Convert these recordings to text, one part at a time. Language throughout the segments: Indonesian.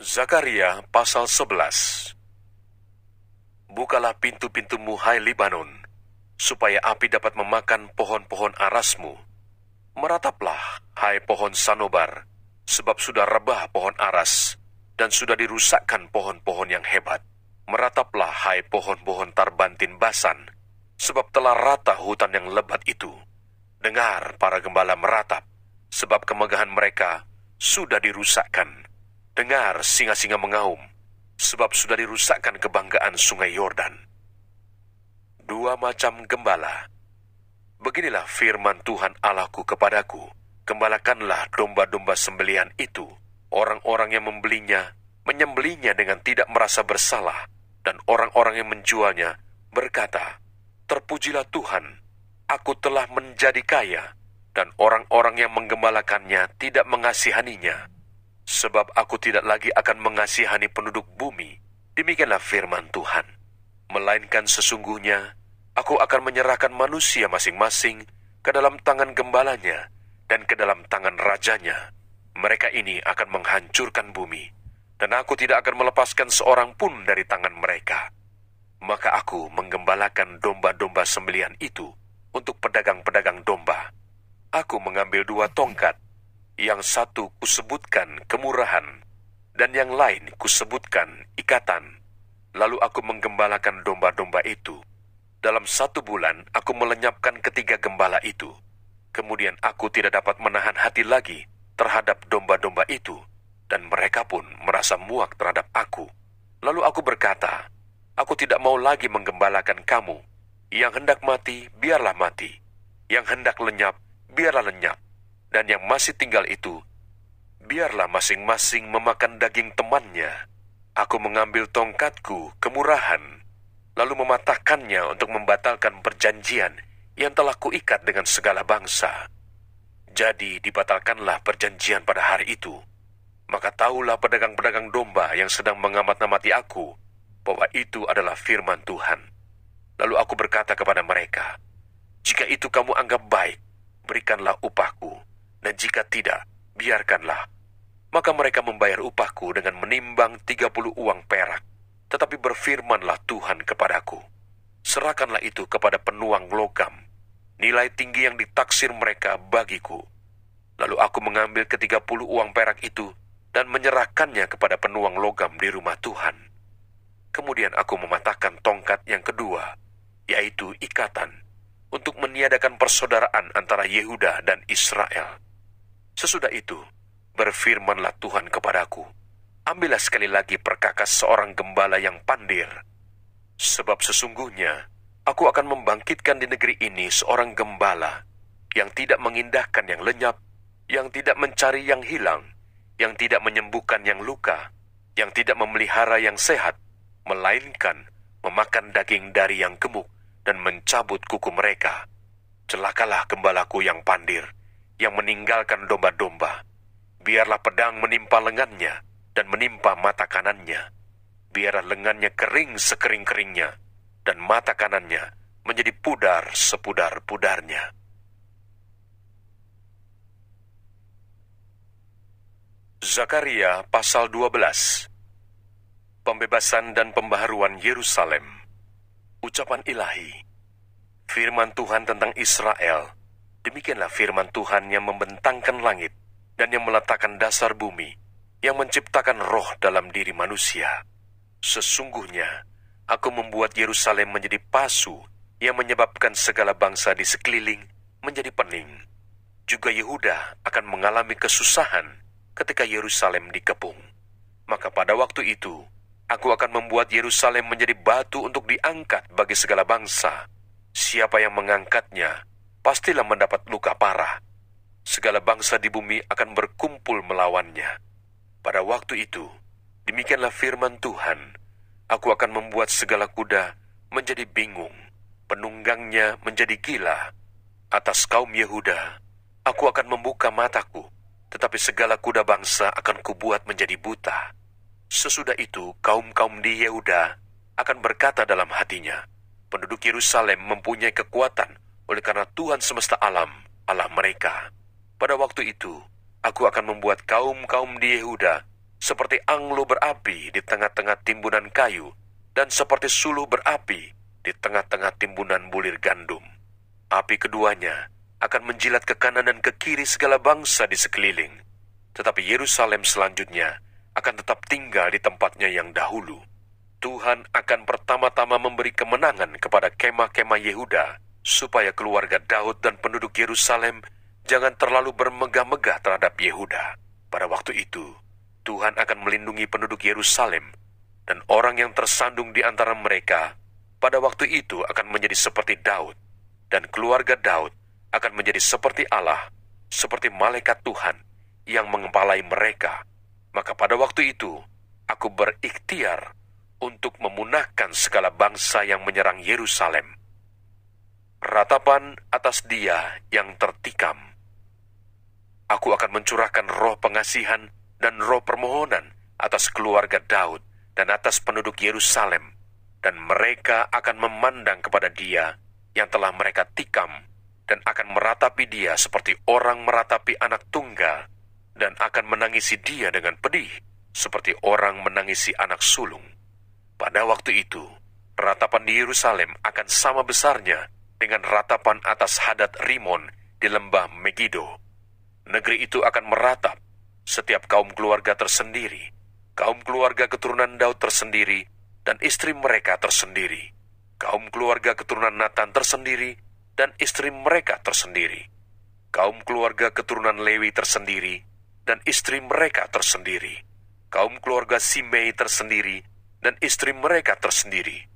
Zakaria pasal 11. Bukalah pintu-pintumu, hai Libanon, supaya api dapat memakan pohon-pohon arasmu. Merataplah, hai pohon sanobar, sebab sudah rebah pohon aras, dan sudah dirusakkan pohon-pohon yang hebat. Merataplah, hai pohon-pohon tarbantin Basan, sebab telah rata hutan yang lebat itu. Dengar, para gembala meratap, sebab kemegahan mereka sudah dirusakkan. Dengar, singa-singa mengaum, sebab sudah dirusakkan kebanggaan sungai Yordan. Dua macam gembala. Beginilah firman Tuhan Allahku kepadaku, gembalakanlah domba-domba sembelihan itu. Orang-orang yang membelinya, menyembelihnya dengan tidak merasa bersalah, dan orang-orang yang menjualnya berkata, terpujilah Tuhan, aku telah menjadi kaya, dan orang-orang yang menggembalakannya tidak mengasihaninya. Sebab aku tidak lagi akan mengasihani penduduk bumi, demikianlah firman Tuhan. Melainkan sesungguhnya, aku akan menyerahkan manusia masing-masing ke dalam tangan gembalanya dan ke dalam tangan rajanya. Mereka ini akan menghancurkan bumi, dan aku tidak akan melepaskan seorang pun dari tangan mereka. Maka aku menggembalakan domba-domba sembelihan itu untuk pedagang-pedagang domba. Aku mengambil 2 tongkat, yang satu kusebutkan kemurahan, dan yang lain kusebutkan ikatan. Lalu aku menggembalakan domba-domba itu. Dalam 1 bulan aku melenyapkan ketiga gembala itu. Kemudian aku tidak dapat menahan hati lagi terhadap domba-domba itu, dan mereka pun merasa muak terhadap aku. Lalu aku berkata, aku tidak mau lagi menggembalakan kamu. Yang hendak mati, biarlah mati. Yang hendak lenyap, biarlah lenyap. Dan yang masih tinggal itu, biarlah masing-masing memakan daging temannya. Aku mengambil tongkatku, kemurahan, lalu mematahkannya untuk membatalkan perjanjian yang telah kuikat dengan segala bangsa. Jadi dibatalkanlah perjanjian pada hari itu. Maka tahulah pedagang-pedagang domba yang sedang mengamat-amati aku, bahwa itu adalah firman Tuhan. Lalu aku berkata kepada mereka, jika itu kamu anggap baik, berikanlah upahku. Dan jika tidak, biarkanlah. Maka mereka membayar upahku dengan menimbang 30 uang perak. Tetapi berfirmanlah Tuhan kepadaku, serahkanlah itu kepada penuang logam, nilai tinggi yang ditaksir mereka bagiku. Lalu aku mengambil ke-30 uang perak itu dan menyerahkannya kepada penuang logam di rumah Tuhan. Kemudian aku mematahkan tongkat yang kedua, yaitu ikatan, untuk meniadakan persaudaraan antara Yehuda dan Israel. Sesudah itu, berfirmanlah Tuhan kepadaku, ambillah sekali lagi perkakas seorang gembala yang pandir. Sebab sesungguhnya, aku akan membangkitkan di negeri ini seorang gembala, yang tidak mengindahkan yang lenyap, yang tidak mencari yang hilang, yang tidak menyembuhkan yang luka, yang tidak memelihara yang sehat, melainkan memakan daging dari yang gemuk, dan mencabut kuku mereka. Celakalah gembalaku yang pandir, yang meninggalkan domba-domba. Biarlah pedang menimpa lengannya dan menimpa mata kanannya. Biarlah lengannya kering sekering-keringnya dan mata kanannya menjadi pudar sepudar-pudarnya. Zakaria pasal 12. Pembebasan dan pembaharuan Yerusalem. Ucapan ilahi. Firman Tuhan tentang Israel. Demikianlah firman Tuhan yang membentangkan langit dan yang meletakkan dasar bumi, yang menciptakan roh dalam diri manusia. Sesungguhnya, aku membuat Yerusalem menjadi pasu yang menyebabkan segala bangsa di sekeliling menjadi pening. Juga Yehuda akan mengalami kesusahan ketika Yerusalem dikepung. Maka pada waktu itu, aku akan membuat Yerusalem menjadi batu untuk diangkat bagi segala bangsa. Siapa yang mengangkatnya, pastilah mendapat luka parah. Segala bangsa di bumi akan berkumpul melawannya. Pada waktu itu, demikianlah firman Tuhan, aku akan membuat segala kuda menjadi bingung, penunggangnya menjadi gila. Atas kaum Yehuda, aku akan membuka mataku, tetapi segala kuda bangsa akan kubuat menjadi buta. Sesudah itu, kaum-kaum di Yehuda akan berkata dalam hatinya, penduduk Yerusalem mempunyai kekuatan oleh karena Tuhan semesta alam, Allah mereka. Pada waktu itu, aku akan membuat kaum-kaum di Yehuda seperti anglo berapi di tengah-tengah timbunan kayu, dan seperti suluh berapi di tengah-tengah timbunan bulir gandum. Api keduanya akan menjilat ke kanan dan ke kiri segala bangsa di sekeliling. Tetapi Yerusalem selanjutnya akan tetap tinggal di tempatnya yang dahulu. Tuhan akan pertama-tama memberi kemenangan kepada kemah-kemah Yehuda, supaya keluarga Daud dan penduduk Yerusalem jangan terlalu bermegah-megah terhadap Yehuda. Pada waktu itu, Tuhan akan melindungi penduduk Yerusalem, dan orang yang tersandung di antara mereka pada waktu itu akan menjadi seperti Daud, dan keluarga Daud akan menjadi seperti Allah, seperti malaikat Tuhan yang mengepalai mereka. Maka pada waktu itu, aku berikhtiar untuk memunahkan segala bangsa yang menyerang Yerusalem. Ratapan atas dia yang tertikam. Aku akan mencurahkan roh pengasihan dan roh permohonan atas keluarga Daud dan atas penduduk Yerusalem, dan mereka akan memandang kepada dia yang telah mereka tikam, dan akan meratapi dia seperti orang meratapi anak tunggal, dan akan menangisi dia dengan pedih, seperti orang menangisi anak sulung. Pada waktu itu, ratapan di Yerusalem akan sama besarnya dengan ratapan atas Hadad Rimon di lembah Megido. Negeri itu akan meratap, setiap kaum keluarga tersendiri, kaum keluarga keturunan Daud tersendiri, dan istri mereka tersendiri, kaum keluarga keturunan Natan tersendiri, dan istri mereka tersendiri, kaum keluarga keturunan Lewi tersendiri, dan istri mereka tersendiri, kaum keluarga Simei tersendiri, dan istri mereka tersendiri,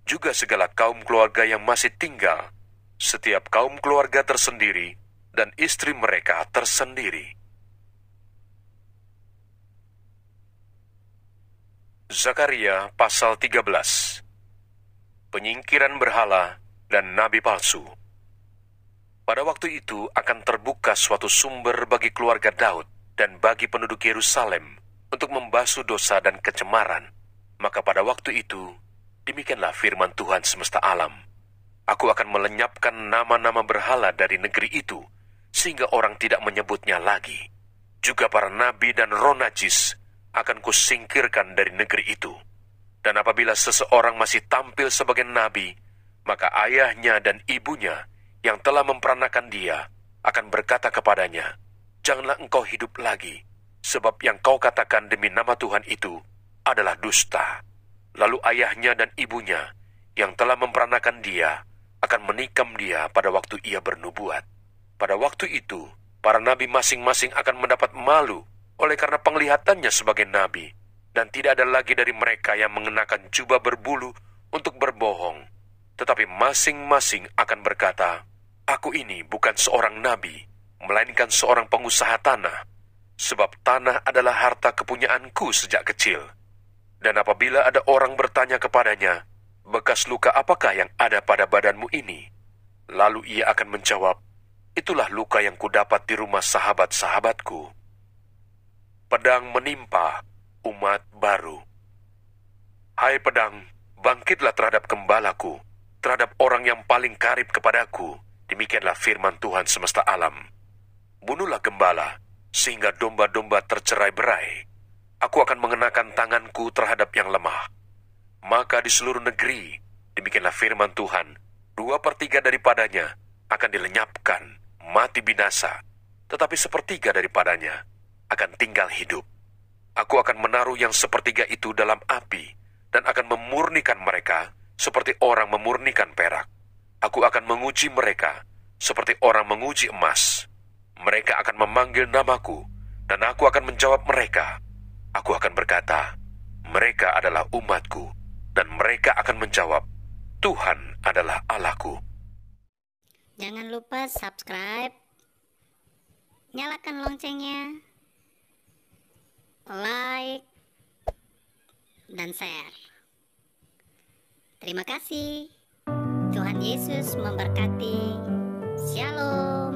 juga segala kaum keluarga yang masih tinggal, setiap kaum keluarga tersendiri, dan istri mereka tersendiri. Zakaria pasal 13. Penyingkiran berhala dan nabi palsu. Pada waktu itu akan terbuka suatu sumber bagi keluarga Daud dan bagi penduduk Yerusalem untuk membasuh dosa dan kecemaran. Maka pada waktu itu, demikianlah firman Tuhan semesta alam. Aku akan melenyapkan nama-nama berhala dari negeri itu, sehingga orang tidak menyebutnya lagi. Juga para nabi dan roh najis akan kusingkirkan dari negeri itu. Dan apabila seseorang masih tampil sebagai nabi, maka ayahnya dan ibunya yang telah memperanakan dia akan berkata kepadanya, "Janganlah engkau hidup lagi, sebab yang kau katakan demi nama Tuhan itu adalah dusta." Lalu ayahnya dan ibunya yang telah memperanakan dia akan menikam dia pada waktu ia bernubuat. Pada waktu itu, para nabi masing-masing akan mendapat malu oleh karena penglihatannya sebagai nabi, dan tidak ada lagi dari mereka yang mengenakan jubah berbulu untuk berbohong. Tetapi masing-masing akan berkata, "Aku ini bukan seorang nabi, melainkan seorang pengusaha tanah, sebab tanah adalah harta kepunyaanku sejak kecil." Dan apabila ada orang bertanya kepadanya, "Bekas luka apakah yang ada pada badanmu ini?" Lalu ia akan menjawab, "Itulah luka yang kudapat di rumah sahabat-sahabatku." Pedang menimpa umat baru. Hai pedang, bangkitlah terhadap gembalaku, terhadap orang yang paling karib kepadaku. Demikianlah firman Tuhan semesta alam. Bunuhlah gembala, sehingga domba-domba tercerai-berai. Aku akan mengenakan tanganku terhadap yang lemah. Maka di seluruh negeri, demikianlah firman Tuhan, 2/3 daripadanya akan dilenyapkan, mati binasa, tetapi 1/3 daripadanya akan tinggal hidup. Aku akan menaruh yang 1/3 itu dalam api, dan akan memurnikan mereka seperti orang memurnikan perak. Aku akan menguji mereka seperti orang menguji emas. Mereka akan memanggil namaku, dan aku akan menjawab mereka. Aku akan berkata, "Mereka adalah umatku," dan mereka akan menjawab, "Tuhan adalah Allahku." Jangan lupa subscribe, nyalakan loncengnya, like, dan share. Terima kasih. Tuhan Yesus memberkati. Shalom.